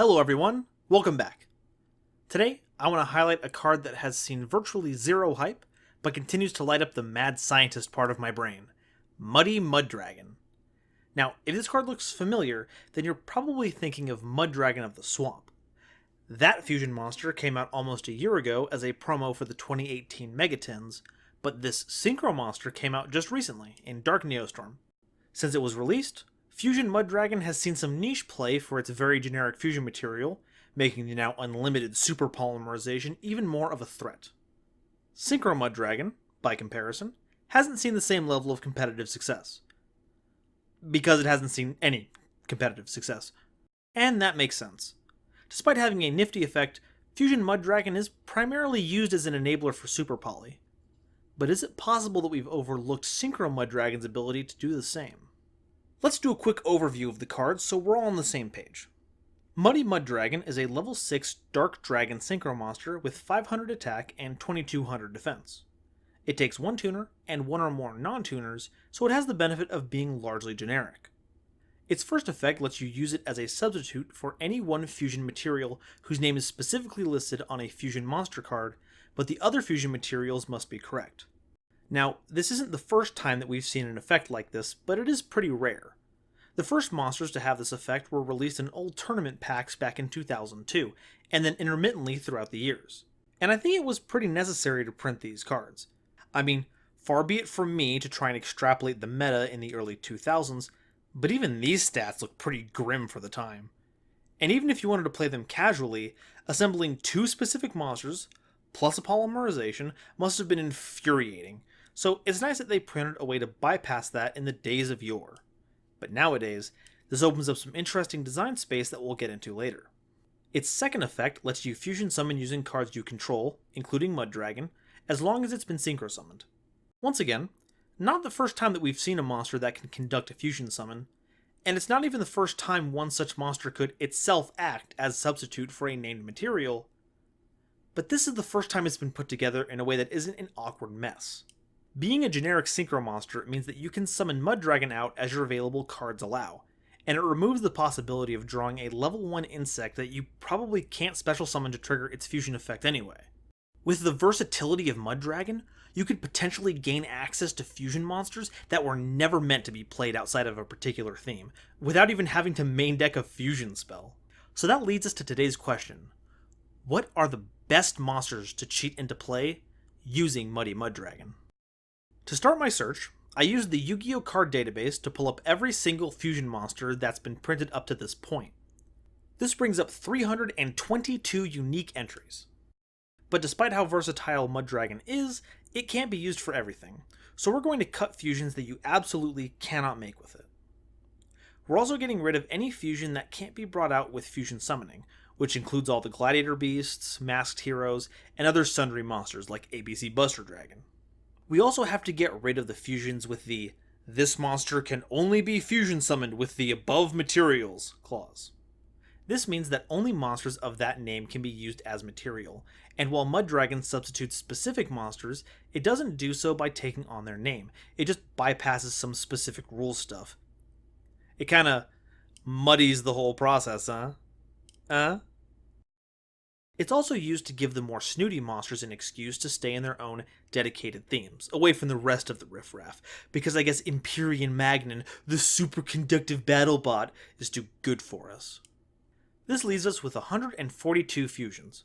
Hello everyone, welcome back. Today, I want to highlight a card that has seen virtually zero hype, but continues to light up the mad scientist part of my brain, Mudragon. Now, if this card looks familiar, then you're probably thinking of Mudragon of the Swamp. That fusion monster came out almost a year ago as a promo for the 2018 Megatins, but this Synchro monster came out just recently, in Dark Neostorm. Since it was released, Fusion Mudragon has seen some niche play for its very generic fusion material, making the now unlimited super polymerization even more of a threat. Synchro Mudragon, by comparison, hasn't seen the same level of competitive success. Because it hasn't seen any competitive success. And that makes sense. Despite having a nifty effect, Fusion Mudragon is primarily used as an enabler for super poly. But is it possible that we've overlooked Synchro Mudragon's ability to do the same? Let's do a quick overview of the cards so we're all on the same page. Mudragon is a level 6 Dark Dragon Synchro monster with 500 attack and 2200 defense. It takes one tuner and one or more non-tuners, so it has the benefit of being largely generic. Its first effect lets you use it as a substitute for any one fusion material whose name is specifically listed on a fusion monster card, but the other fusion materials must be correct. Now, this isn't the first time that we've seen an effect like this, but it is pretty rare. The first monsters to have this effect were released in old tournament packs back in 2002, and then intermittently throughout the years. And I think it was pretty necessary to print these cards. I mean, far be it from me to try and extrapolate the meta in the early 2000s, but even these stats look pretty grim for the time. And even if you wanted to play them casually, assembling two specific monsters, plus a polymerization, must have been infuriating. So it's nice that they printed a way to bypass that in the days of yore. But nowadays, this opens up some interesting design space that we'll get into later. Its second effect lets you fusion summon using cards you control, including Mudragon, as long as it's been synchro summoned. Once again, not the first time that we've seen a monster that can conduct a fusion summon, and it's not even the first time one such monster could itself act as substitute for a named material, but this is the first time it's been put together in a way that isn't an awkward mess. Being a generic synchro monster means that you can summon Mudragon out as your available cards allow, and it removes the possibility of drawing a level 1 insect that you probably can't special summon to trigger its fusion effect anyway. With the versatility of Mudragon, you could potentially gain access to fusion monsters that were never meant to be played outside of a particular theme, without even having to main deck a fusion spell. So that leads us to today's question. What are the best monsters to cheat into play using Mudragon? To start my search, I used the Yu-Gi-Oh card database to pull up every single fusion monster that's been printed up to this point. This brings up 322 unique entries. But despite how versatile Mudragon is, it can't be used for everything, so we're going to cut fusions that you absolutely cannot make with it. We're also getting rid of any fusion that can't be brought out with fusion summoning, which includes all the gladiator beasts, masked heroes, and other sundry monsters like ABC Buster Dragon. We also have to get rid of the fusions with the "this monster can only be fusion summoned with the above materials" clause. This means that only monsters of that name can be used as material, and while Mudragon substitutes specific monsters, it doesn't do so by taking on their name, it just bypasses some specific rule stuff. It kinda muddies the whole process, huh? It's also used to give the more snooty monsters an excuse to stay in their own dedicated themes, away from the rest of the riffraff, because I guess Empyrean Magnon, the superconductive battlebot, is too good for us. This leaves us with 142 fusions.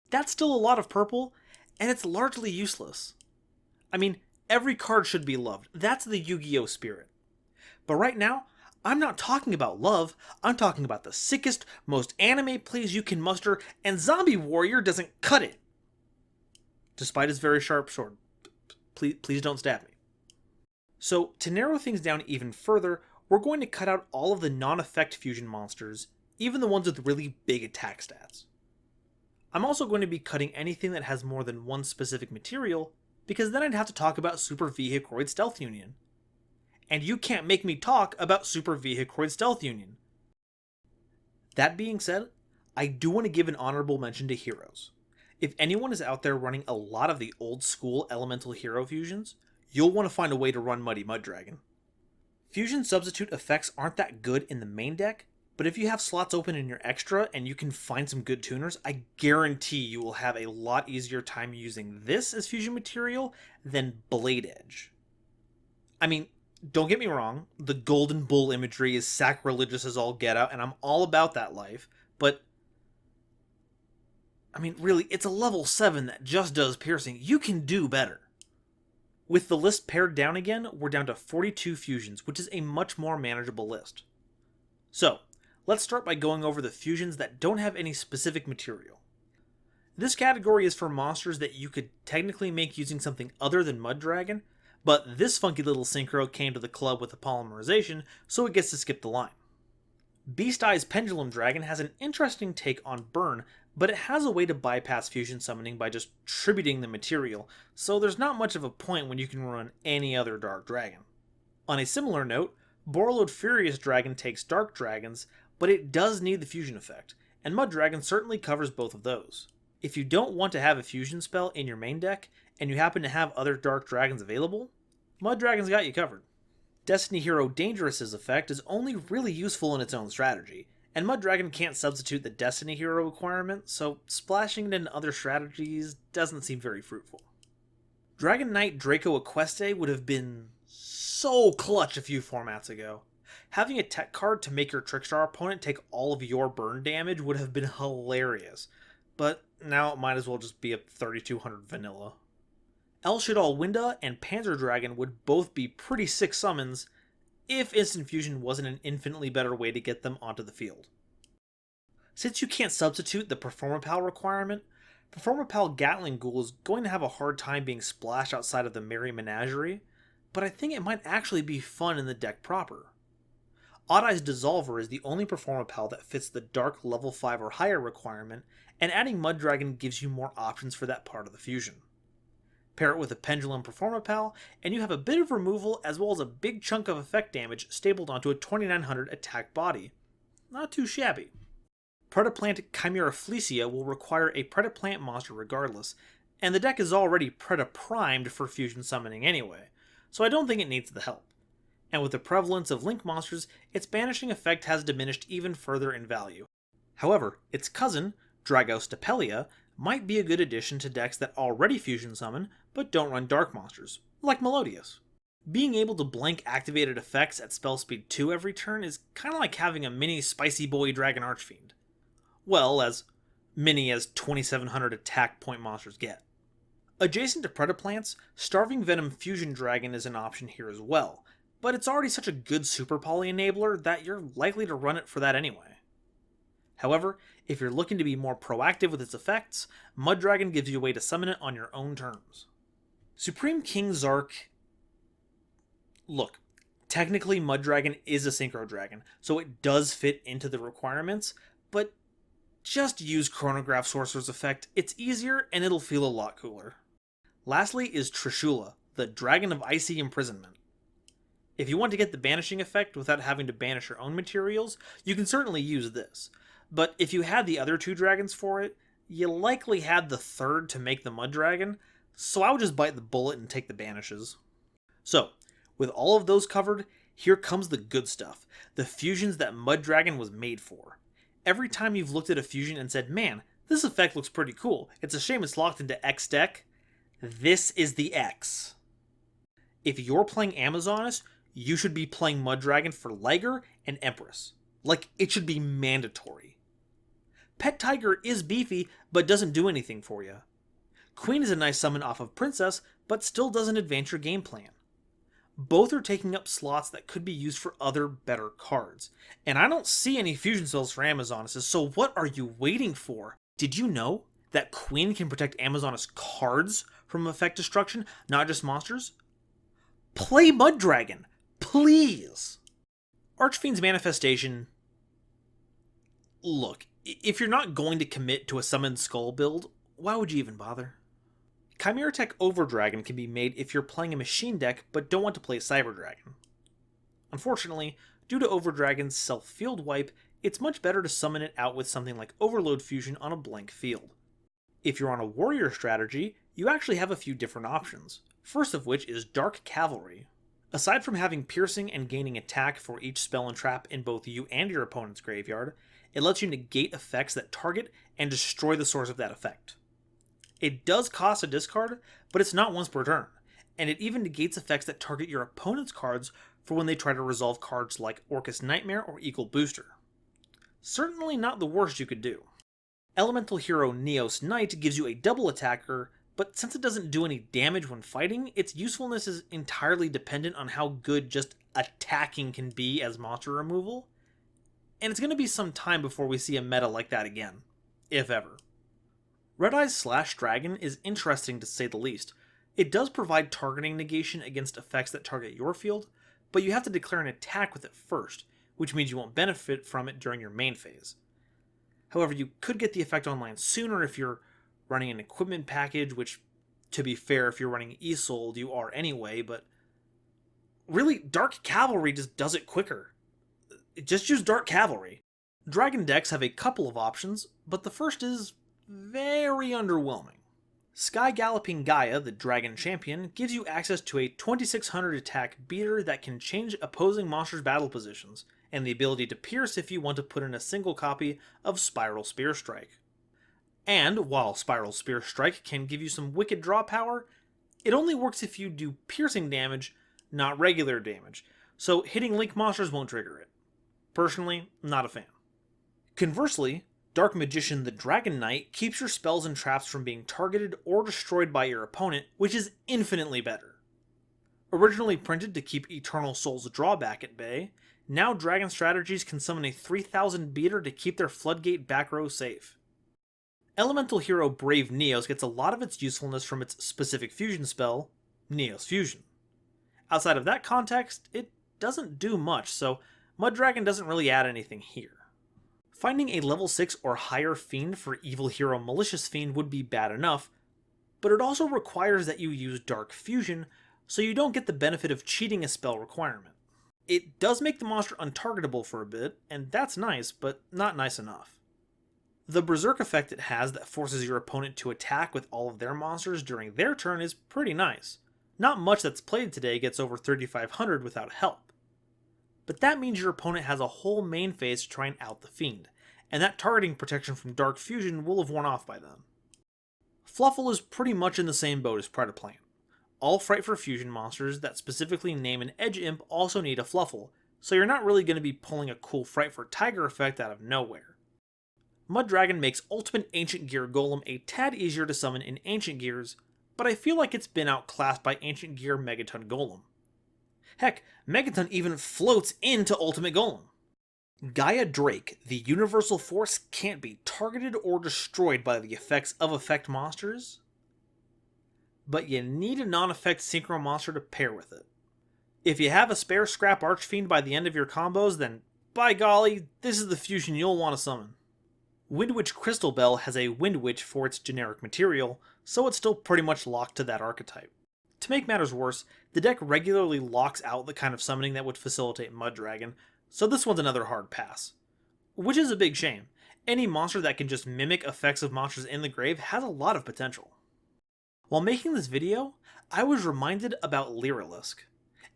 That's still a lot of purple, and it's largely useless. I mean, every card should be loved, that's the Yu-Gi-Oh spirit. But right now, I'm not talking about love, I'm talking about the sickest, most anime plays you can muster, and Zombie Warrior doesn't cut it. Despite his very sharp sword. Please don't stab me. So, to narrow things down even further, we're going to cut out all of the non-effect fusion monsters, even the ones with really big attack stats. I'm also going to be cutting anything that has more than one specific material, because then I'd have to talk about Super Vehicroid Stealth Union. And you can't make me talk about Super Vehicroid Stealth Union. That being said, I do want to give an honorable mention to heroes. If anyone is out there running a lot of the old school elemental hero fusions, you'll want to find a way to run Mudragon. Fusion substitute effects aren't that good in the main deck, But if you have slots open in your extra and you can find some good tuners, I guarantee you will have a lot easier time using this as fusion material than Blade Edge. I mean, don't get me wrong, the Golden Bull imagery is sacrilegious as all get out, and I'm all about that life, but I mean, really, it's a level 7 that just does piercing. You can do better. With the list pared down again, we're down to 42 fusions, which is a much more manageable list. So, let's start by going over the fusions that don't have any specific material. This category is for monsters that you could technically make using something other than Mudragon, but this funky little synchro came to the club with the polymerization, so it gets to skip the line. Beast Eye's Pendulum Dragon has an interesting take on burn, but it has a way to bypass fusion summoning by just tributing the material, so there's not much of a point when you can run any other Dark Dragon. On a similar note, Borreload Furious Dragon takes Dark Dragons, but it does need the fusion effect, and Mudragon certainly covers both of those. If you don't want to have a fusion spell in your main deck, and you happen to have other Dark Dragons available, Mudragon's got you covered. Destiny Hero Dangerous's effect is only really useful in its own strategy, and Mudragon can't substitute the Destiny Hero requirement, so splashing it in other strategies doesn't seem very fruitful. Dragon Knight Draco Equeste would have been so clutch a few formats ago. Having a tech card to make your Trickstar opponent take all of your burn damage would have been hilarious, but now it might as well just be a 3200 vanilla. El Shaddoll Winda and Panzer Dragon would both be pretty sick summons if Instant Fusion wasn't an infinitely better way to get them onto the field. Since you can't substitute the Performapal requirement, Performapal Gatling Ghoul is going to have a hard time being splashed outside of the Merry Menagerie, but I think it might actually be fun in the deck proper. Odd Eye's Dissolver is the only Performapal that fits the Dark level 5 or higher requirement, and adding Mudragon gives you more options for that part of the fusion. Pair it with a Pendulum Performapal, and you have a bit of removal as well as a big chunk of effect damage stapled onto a 2900 attack body. Not too shabby. Predaplant Chimera Fleecia will require a Predaplant monster regardless, and the deck is already Preda-primed for fusion summoning anyway, so I don't think it needs the help. And with the prevalence of Link monsters, its banishing effect has diminished even further in value. However, its cousin, Dragostapelia, might be a good addition to decks that already fusion summon, but don't run dark monsters, like Melodious. Being able to blank activated effects at spell speed 2 every turn is kinda like having a mini Spicy Boy Dragon Archfiend. Well, as many as 2700 attack point monsters get. Adjacent to Predaplants, Starving Venom Fusion Dragon is an option here as well, but it's already such a good Super Poly enabler that you're likely to run it for that anyway. However, if you're looking to be more proactive with its effects, Mudragon gives you a way to summon it on your own terms. Supreme King Zark... Look, technically Mudragon is a Synchro Dragon, so it does fit into the requirements, but just use Chronograph Sorcerer's effect, it's easier and it'll feel a lot cooler. Lastly is Trishula, the Dragon of Icy Imprisonment. If you want to get the banishing effect without having to banish your own materials, you can certainly use this. But if you had the other 2 dragons for it, you likely had the 3rd to make the Mudragon, so I would just bite the bullet and take the banishes. So, with all of those covered, here comes the good stuff, the fusions that Mudragon was made for. Every time you've looked at a fusion and said, man, this effect looks pretty cool, it's a shame it's locked into X deck, this is the X. If you're playing Amazoness, you should be playing Mudragon for Liger and Empress. Like, it should be mandatory. Pet Tiger is beefy, but doesn't do anything for you. Queen is a nice summon off of Princess, but still doesn't advance your game plan. Both are taking up slots that could be used for other better cards. And I don't see any fusion spells for Amazonesses, so what are you waiting for? Did you know that Queen can protect Amazoness cards from effect destruction, not just monsters? Play Mudragon, please! Archfiend's Manifestation... Look, if you're not going to commit to a Summoned Skull build, why would you even bother? Chimera Tech Overdragon can be made if you're playing a machine deck but don't want to play Cyber Dragon. Unfortunately, due to Overdragon's self-field wipe, it's much better to summon it out with something like Overload Fusion on a blank field. If you're on a warrior strategy, you actually have a few different options, first of which is Dark Cavalry. Aside from having piercing and gaining attack for each spell and trap in both you and your opponent's graveyard, it lets you negate effects that target and destroy the source of that effect. It does cost a discard, but it's not once per turn, and it even negates effects that target your opponent's cards for when they try to resolve cards like Orcus Nightmare or Eagle Booster. Certainly not the worst you could do. Elemental hero Neos Knight gives you a double attacker, but since it doesn't do any damage when fighting, its usefulness is entirely dependent on how good just attacking can be as monster removal, and it's going to be some time before we see a meta like that again, if ever. Red Eyes Slash Dragon is interesting to say the least. It does provide targeting negation against effects that target your field, but you have to declare an attack with it first, which means you won't benefit from it during your main phase. However, you could get the effect online sooner if you're running an equipment package, which, to be fair, if you're running Isolde, you are anyway, but really, Dark Cavalry just does it quicker. Just use Dark Cavalry. Dragon decks have a couple of options, but the first is very underwhelming. Sky Galloping Gaia, the Dragon Champion, gives you access to a 2600 attack beater that can change opposing monsters' battle positions, and the ability to pierce if you want to put in a single copy of Spiral Spear Strike. And while Spiral Spear Strike can give you some wicked draw power, it only works if you do piercing damage, not regular damage, so hitting Link monsters won't trigger it. Personally, not a fan. Conversely, Dark Magician the Dragon Knight keeps your spells and traps from being targeted or destroyed by your opponent, which is infinitely better. Originally printed to keep Eternal Soul's drawback at bay, now Dragon Strategies can summon a 3000 beater to keep their Floodgate back row safe. Elemental hero Brave Neos gets a lot of its usefulness from its specific fusion spell, Neos Fusion. Outside of that context, it doesn't do much, so Mudragon doesn't really add anything here. Finding a level 6 or higher Fiend for Evil Hero Malicious Fiend would be bad enough, but it also requires that you use Dark Fusion, so you don't get the benefit of cheating a spell requirement. It does make the monster untargetable for a bit, and that's nice, but not nice enough. The Berserk effect it has that forces your opponent to attack with all of their monsters during their turn is pretty nice. Not much that's played today gets over 3500 without help. But that means your opponent has a whole main phase to try and out the Fiend, and that targeting protection from Dark Fusion will have worn off by then. Fluffle is pretty much in the same boat as Predaplant. All Fright for Fusion monsters that specifically name an Edge Imp also need a Fluffle, so you're not really going to be pulling a cool Fright for Tiger effect out of nowhere. Mudragon makes Ultimate Ancient Gear Golem a tad easier to summon in Ancient Gears, but I feel like it's been outclassed by Ancient Gear Megaton Golem. Heck, Megaton even floats into Ultimate Golem. Gaia Drake, the Universal Force, can't be targeted or destroyed by the effects of effect monsters, but you need a non-effect Synchro monster to pair with it. If you have a spare Scrap Archfiend by the end of your combos, then by golly, this is the fusion you'll want to summon. Windwitch Crystal Bell has a Windwitch for its generic material, so it's still pretty much locked to that archetype. To make matters worse, the deck regularly locks out the kind of summoning that would facilitate Mudragon, so this one's another hard pass. Which is a big shame. Any monster that can just mimic effects of monsters in the grave has a lot of potential. While making this video, I was reminded about Lyrilisk,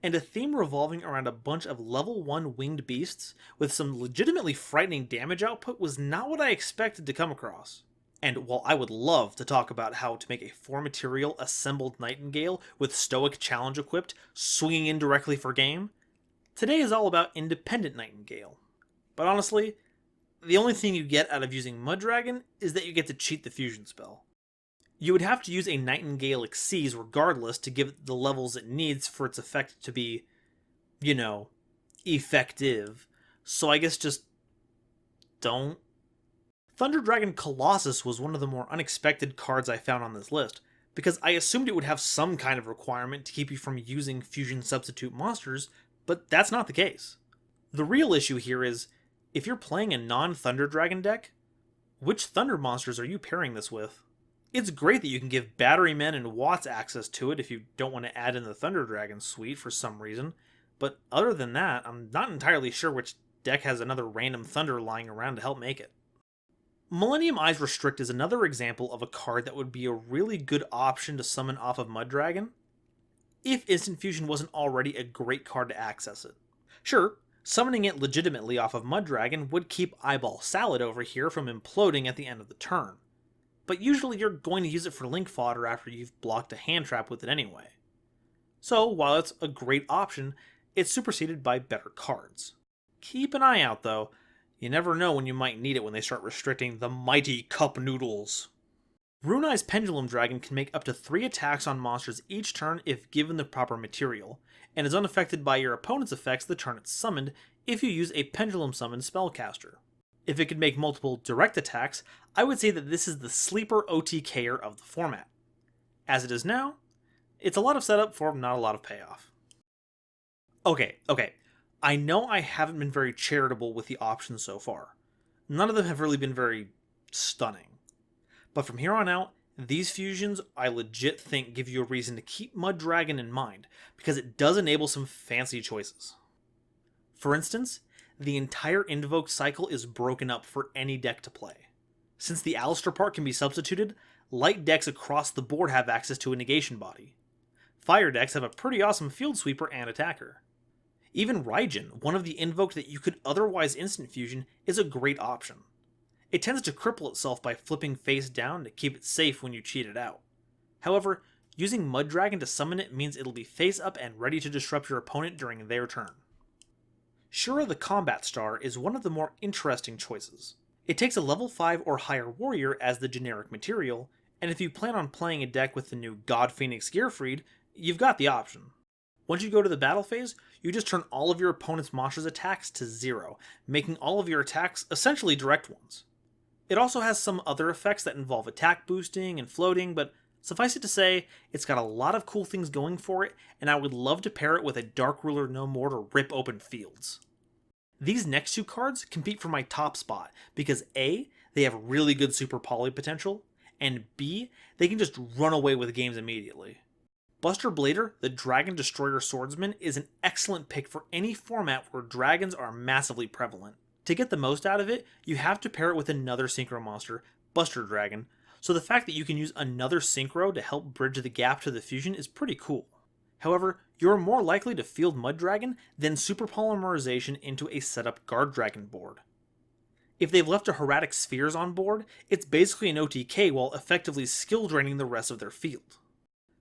and a theme revolving around a bunch of level 1 winged beasts with some legitimately frightening damage output was not what I expected to come across. And while I would love to talk about how to make a 4-material assembled Nightingale with Stoic Challenge equipped, swinging in directly for game, today is all about Independent Nightingale. But honestly, the only thing you get out of using Mudragon is that you get to cheat the fusion spell. You would have to use a Nightingale Xyz regardless to give it the levels it needs for its effect to be, effective. So I guess just don't. Thunder Dragon Colossus was one of the more unexpected cards I found on this list, because I assumed it would have some kind of requirement to keep you from using fusion substitute monsters, but that's not the case. The real issue here is, if you're playing a non-Thunder Dragon deck, which Thunder monsters are you pairing this with? It's great that you can give Batterymen and Watts access to it if you don't want to add in the Thunder Dragon suite for some reason, but other than that, I'm not entirely sure which deck has another random Thunder lying around to help make it. Millennium Eyes Restrict is another example of a card that would be a really good option to summon off of Mudragon, if Instant Fusion wasn't already a great card to access it. Sure, summoning it legitimately off of Mudragon would keep Eyeball Salad over here from imploding at the end of the turn, but usually you're going to use it for link fodder after you've blocked a hand trap with it anyway. So while it's a great option, it's superseded by better cards. Keep an eye out though, you never know when you might need it when they start restricting the mighty cup noodles. Runeye's Pendulum Dragon can make up to 3 attacks on monsters each turn if given the proper material, and is unaffected by your opponent's effects the turn it's summoned if you use a Pendulum Summon spellcaster. If it could make multiple direct attacks, I would say that this is the sleeper OTKer of the format. As it is now, it's a lot of setup for not a lot of payoff. Okay, I know I haven't been very charitable with the options so far. None of them have really been very stunning. But from here on out, these fusions I legit think give you a reason to keep Mudragon in mind, because it does enable some fancy choices. For instance, the entire Invoke cycle is broken up for any deck to play. Since the Alistair part can be substituted, light decks across the board have access to a negation body. Fire decks have a pretty awesome field sweeper and attacker. Even Raijin, one of the invoked that you could otherwise instant fusion, is a great option. It tends to cripple itself by flipping face down to keep it safe when you cheat it out. However, using Mudragon to summon it means it'll be face up and ready to disrupt your opponent during their turn. Shura the Combat Star is one of the more interesting choices. It takes a level 5 or higher warrior as the generic material, and if you plan on playing a deck with the new God Phoenix Gearfried, you've got the option. Once you go to the battle phase, you just turn all of your opponent's monsters' attacks to 0, making all of your attacks essentially direct ones. It also has some other effects that involve attack boosting and floating, but suffice it to say, it's got a lot of cool things going for it, and I would love to pair it with a Dark Ruler No More to rip open fields. These next 2 cards compete for my top spot, because A, they have really good super poly potential, and B, they can just run away with games immediately. Buster Blader, the Dragon Destroyer Swordsman, is an excellent pick for any format where dragons are massively prevalent. To get the most out of it, you have to pair it with another synchro monster, Buster Dragon, so the fact that you can use another synchro to help bridge the gap to the fusion is pretty cool. However, you're more likely to field Mudragon than super polymerization into a setup Guard Dragon board. If they've left a Herratic Spheres on board, it's basically an OTK while effectively skill draining the rest of their field.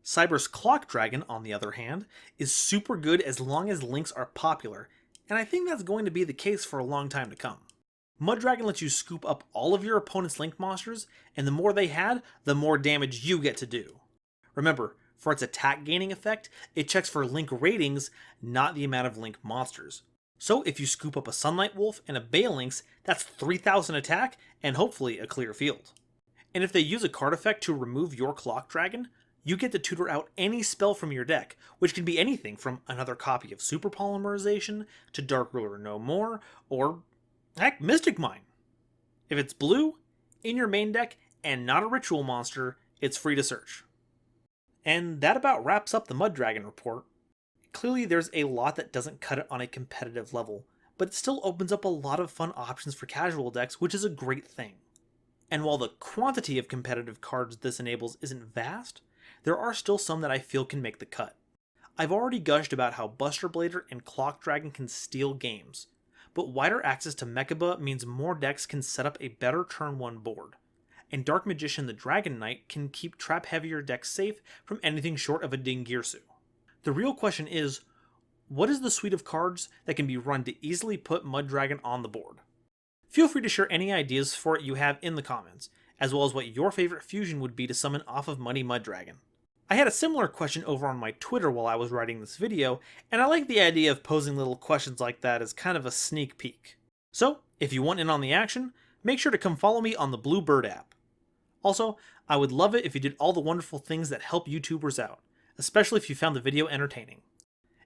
Cyber's Clock Dragon, on the other hand, is super good as long as links are popular, and I think that's going to be the case for a long time to come. Mudragon lets you scoop up all of your opponent's link monsters, and the more they had, the more damage you get to do. Remember, for its attack gaining effect, it checks for link ratings, not the amount of link monsters. So if you scoop up a Sunlight Wolf and a Baelynx, that's 3000 attack and hopefully a clear field. And if they use a card effect to remove your Clock Dragon, you get to tutor out any spell from your deck, which can be anything from another copy of Super Polymerization to Dark Ruler No More, or heck, Mystic Mine. If it's blue, in your main deck, and not a ritual monster, it's free to search. And that about wraps up the Mudragon report. Clearly there's a lot that doesn't cut it on a competitive level, but it still opens up a lot of fun options for casual decks, which is a great thing. And while the quantity of competitive cards this enables isn't vast, there are still some that I feel can make the cut. I've already gushed about how Buster Blader and Clock Dragon can steal games, but wider access to Mechaba means more decks can set up a better turn 1 board, and Dark Magician the Dragon Knight can keep trap-heavier decks safe from anything short of a Dingirsu. The real question is, what is the suite of cards that can be run to easily put Mudragon on the board? Feel free to share any ideas for it you have in the comments, as well as what your favorite fusion would be to summon off of Muddy Mudragon. I had a similar question over on my Twitter while I was writing this video, and I like the idea of posing little questions like that as kind of a sneak peek. So, if you want in on the action, make sure to come follow me on the Bluebird app. Also, I would love it if you did all the wonderful things that help YouTubers out, especially if you found the video entertaining.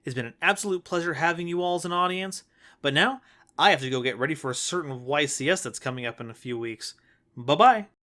It's been an absolute pleasure having you all as an audience, but now I have to go get ready for a certain YCS that's coming up in a few weeks. Bye-bye!